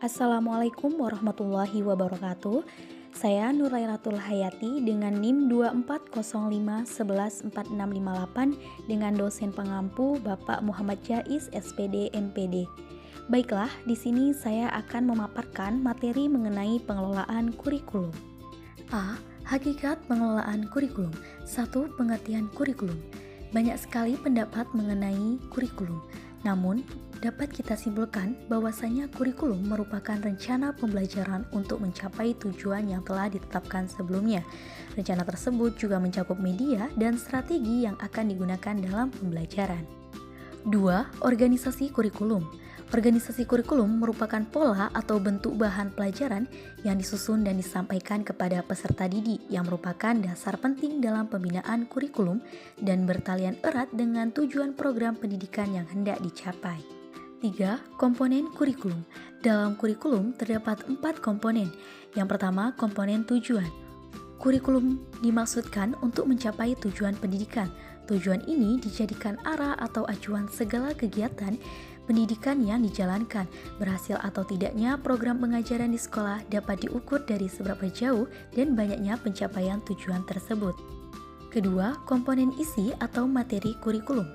Assalamualaikum warahmatullahi wabarakatuh. Saya Nurlairatul Hayati dengan NIM 2405114658 dengan dosen pengampu Bapak Muhammad Jais SPD MPD. Baiklah, di sini saya akan memaparkan materi mengenai pengelolaan kurikulum. A. Hakikat pengelolaan kurikulum. 1. Pengertian kurikulum. Banyak sekali pendapat mengenai kurikulum. Namun, dapat kita simpulkan bahwasanya kurikulum merupakan rencana pembelajaran untuk mencapai tujuan yang telah ditetapkan sebelumnya. Rencana tersebut juga mencakup media dan strategi yang akan digunakan dalam pembelajaran. 2. Organisasi kurikulum. Organisasi kurikulum merupakan pola atau bentuk bahan pelajaran yang disusun dan disampaikan kepada peserta didik yang merupakan dasar penting dalam pembinaan kurikulum dan bertalian erat dengan tujuan program pendidikan yang hendak dicapai. 3. Komponen kurikulum. Dalam kurikulum terdapat 4 komponen. Yang pertama, komponen tujuan. Kurikulum dimaksudkan untuk mencapai tujuan pendidikan. Tujuan ini dijadikan arah atau acuan segala kegiatan pendidikan yang dijalankan. Berhasil atau tidaknya program pengajaran di sekolah dapat diukur dari seberapa jauh dan banyaknya pencapaian tujuan tersebut. Kedua, komponen isi atau materi kurikulum.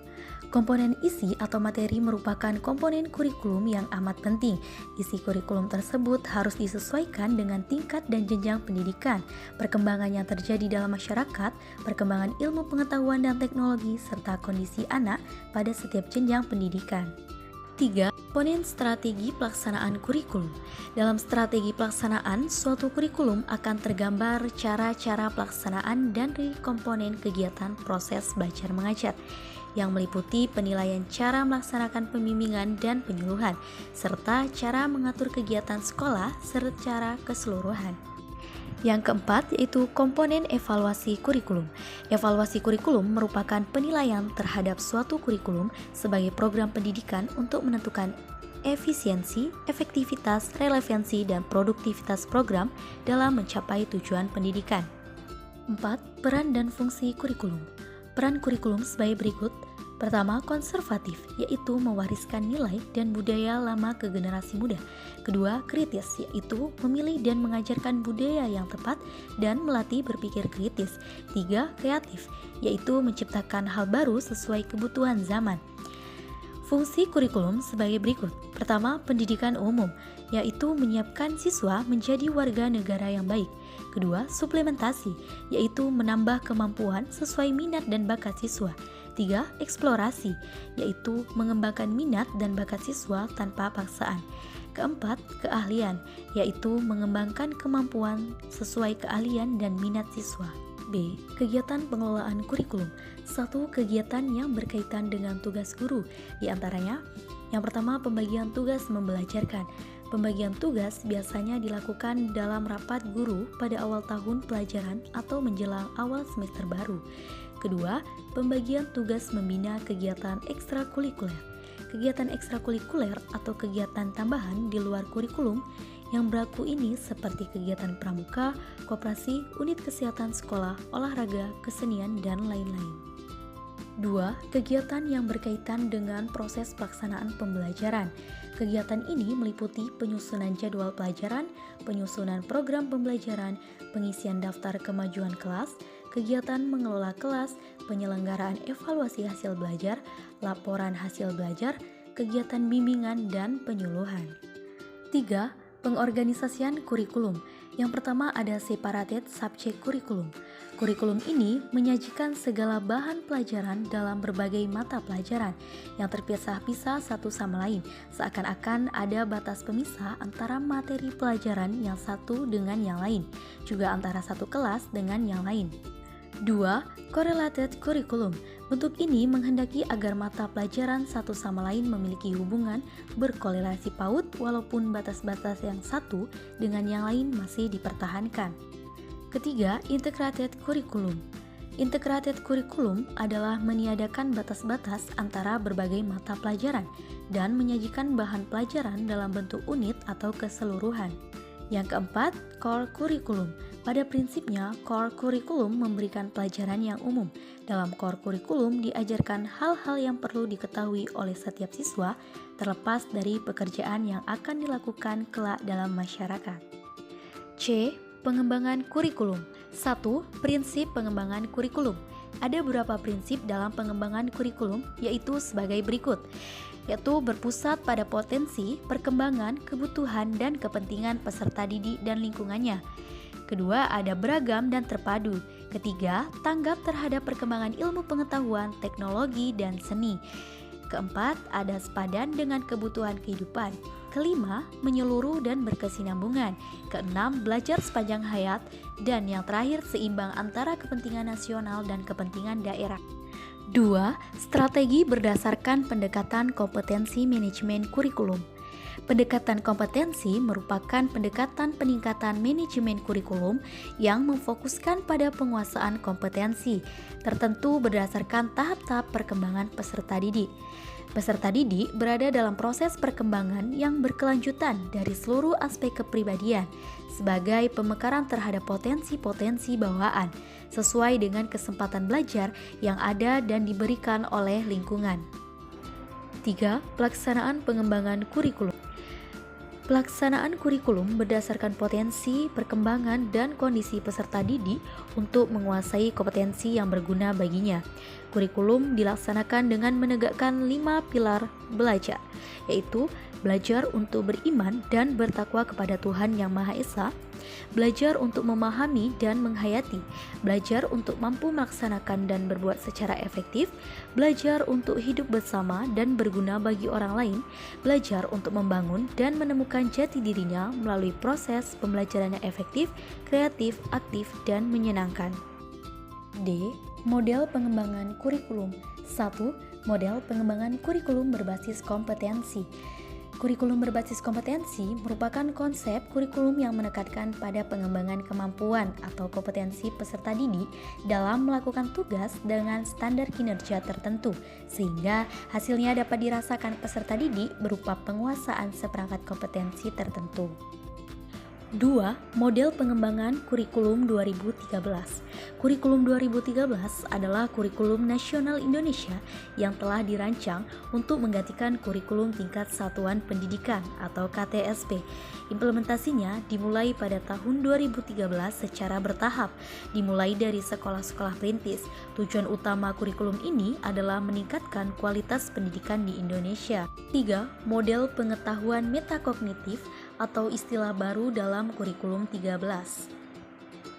Komponen isi atau materi merupakan komponen kurikulum yang amat penting. Isi kurikulum tersebut harus disesuaikan dengan tingkat dan jenjang pendidikan, perkembangan yang terjadi dalam masyarakat, perkembangan ilmu pengetahuan dan teknologi, serta kondisi anak pada setiap jenjang pendidikan. 3. Komponen strategi pelaksanaan kurikulum. Dalam strategi pelaksanaan, suatu kurikulum akan tergambar cara-cara pelaksanaan dari komponen kegiatan proses belajar mengajar yang meliputi penilaian cara melaksanakan pembimbingan dan penyuluhan, serta cara mengatur kegiatan sekolah secara keseluruhan. Yang keempat yaitu komponen evaluasi kurikulum. Evaluasi kurikulum merupakan penilaian terhadap suatu kurikulum sebagai program pendidikan untuk menentukan efisiensi, efektivitas, relevansi, dan produktivitas program dalam mencapai tujuan pendidikan. 4. Peran dan fungsi kurikulum. Peran kurikulum sebagai berikut. Pertama, konservatif, yaitu mewariskan nilai dan budaya lama ke generasi muda. Kedua, kritis, yaitu memilih dan mengajarkan budaya yang tepat dan melatih berpikir kritis. 3. Kreatif, yaitu menciptakan hal baru sesuai kebutuhan zaman. Fungsi kurikulum sebagai berikut. Pertama, pendidikan umum, yaitu menyiapkan siswa menjadi warga negara yang baik. Kedua, suplementasi, yaitu menambah kemampuan sesuai minat dan bakat siswa. 3. Eksplorasi, yaitu mengembangkan minat dan bakat siswa tanpa paksaan. Keempat, keahlian, yaitu mengembangkan kemampuan sesuai keahlian dan minat siswa. B. Kegiatan pengelolaan kurikulum. 1. Kegiatan yang berkaitan dengan tugas guru, di antaranya yang pertama, pembagian tugas membelajarkan. Pembagian tugas biasanya dilakukan dalam rapat guru pada awal tahun pelajaran atau menjelang awal semester baru. Kedua, pembagian tugas membina kegiatan ekstrakurikuler. Kegiatan ekstrakurikuler atau kegiatan tambahan di luar kurikulum yang berlaku ini seperti kegiatan pramuka, koperasi, unit kesehatan sekolah, olahraga, kesenian, dan lain-lain. 2. Kegiatan yang berkaitan dengan proses pelaksanaan pembelajaran. Kegiatan ini meliputi penyusunan jadwal pelajaran, penyusunan program pembelajaran, pengisian daftar kemajuan kelas, kegiatan mengelola kelas, penyelenggaraan evaluasi hasil belajar, laporan hasil belajar, kegiatan bimbingan, dan penyuluhan. 3. Pengorganisasian kurikulum. Yang pertama ada separated subject kurikulum. Kurikulum ini menyajikan segala bahan pelajaran dalam berbagai mata pelajaran yang terpisah-pisah satu sama lain, seakan-akan ada batas pemisah antara materi pelajaran yang satu dengan yang lain, juga antara satu kelas dengan yang lain. 2. Correlated curriculum. Bentuk ini menghendaki agar mata pelajaran satu sama lain memiliki hubungan berkorelasi paut walaupun batas-batas yang satu dengan yang lain masih dipertahankan. Ketiga, integrated curriculum. Integrated curriculum adalah meniadakan batas-batas antara berbagai mata pelajaran dan menyajikan bahan pelajaran dalam bentuk unit atau keseluruhan. Yang keempat, core curriculum. Pada prinsipnya, core curriculum memberikan pelajaran yang umum. Dalam core curriculum diajarkan hal-hal yang perlu diketahui oleh setiap siswa, terlepas dari pekerjaan yang akan dilakukan kelak dalam masyarakat. C. Pengembangan kurikulum. 1. Prinsip pengembangan kurikulum. Ada beberapa prinsip dalam pengembangan kurikulum, yaitu sebagai berikut, yaitu berpusat pada potensi, perkembangan, kebutuhan, dan kepentingan peserta didik dan lingkungannya. Kedua, ada beragam dan terpadu. Ketiga, tanggap terhadap perkembangan ilmu pengetahuan, teknologi, dan seni. Keempat, ada sepadan dengan kebutuhan kehidupan. Kelima, menyeluruh dan berkesinambungan. Keenam, belajar sepanjang hayat. Dan yang terakhir, seimbang antara kepentingan nasional dan kepentingan daerah. 2. Strategi berdasarkan pendekatan kompetensi manajemen kurikulum. Pendekatan kompetensi merupakan pendekatan peningkatan manajemen kurikulum yang memfokuskan pada penguasaan kompetensi tertentu berdasarkan tahap-tahap perkembangan peserta didik. Peserta didik berada dalam proses perkembangan yang berkelanjutan dari seluruh aspek kepribadian sebagai pemekaran terhadap potensi-potensi bawaan sesuai dengan kesempatan belajar yang ada dan diberikan oleh lingkungan. 3. Pelaksanaan pengembangan kurikulum. Pelaksanaan kurikulum berdasarkan potensi, perkembangan, dan kondisi peserta didik untuk menguasai kompetensi yang berguna baginya. Kurikulum dilaksanakan dengan menegakkan 5 pilar belajar, yaitu belajar untuk beriman dan bertakwa kepada Tuhan Yang Maha Esa, belajar untuk memahami dan menghayati, belajar untuk mampu melaksanakan dan berbuat secara efektif, belajar untuk hidup bersama dan berguna bagi orang lain, belajar untuk membangun dan menemukan jati dirinya melalui proses pembelajaran yang efektif, kreatif, aktif, dan menyenangkan. D. Model pengembangan kurikulum. 1. Model pengembangan kurikulum berbasis kompetensi. Kurikulum berbasis kompetensi merupakan konsep kurikulum yang menekankan pada pengembangan kemampuan atau kompetensi peserta didik dalam melakukan tugas dengan standar kinerja tertentu, sehingga hasilnya dapat dirasakan peserta didik berupa penguasaan seperangkat kompetensi tertentu. 2. Model pengembangan kurikulum 2013. Kurikulum 2013 adalah kurikulum nasional Indonesia yang telah dirancang untuk menggantikan kurikulum tingkat satuan pendidikan atau KTSP. Implementasinya dimulai pada tahun 2013 secara bertahap, dimulai dari sekolah-sekolah perintis. Tujuan utama kurikulum ini adalah meningkatkan kualitas pendidikan di Indonesia. 3. Model pengetahuan metakognitif atau istilah baru dalam kurikulum 13.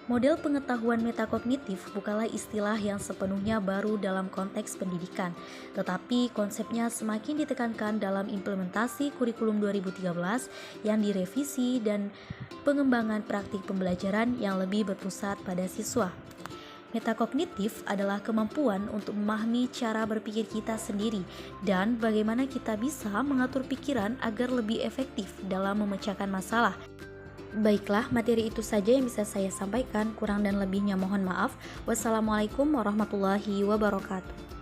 Model pengetahuan metakognitif bukanlah istilah yang sepenuhnya baru dalam konteks pendidikan, tetapi konsepnya semakin ditekankan dalam implementasi kurikulum 2013 yang direvisi dan pengembangan praktik pembelajaran yang lebih berpusat pada siswa. Metakognitif adalah kemampuan untuk memahami cara berpikir kita sendiri dan bagaimana kita bisa mengatur pikiran agar lebih efektif dalam memecahkan masalah. Baiklah, materi itu saja yang bisa saya sampaikan. Kurang dan lebihnya mohon maaf. Wassalamualaikum warahmatullahi wabarakatuh.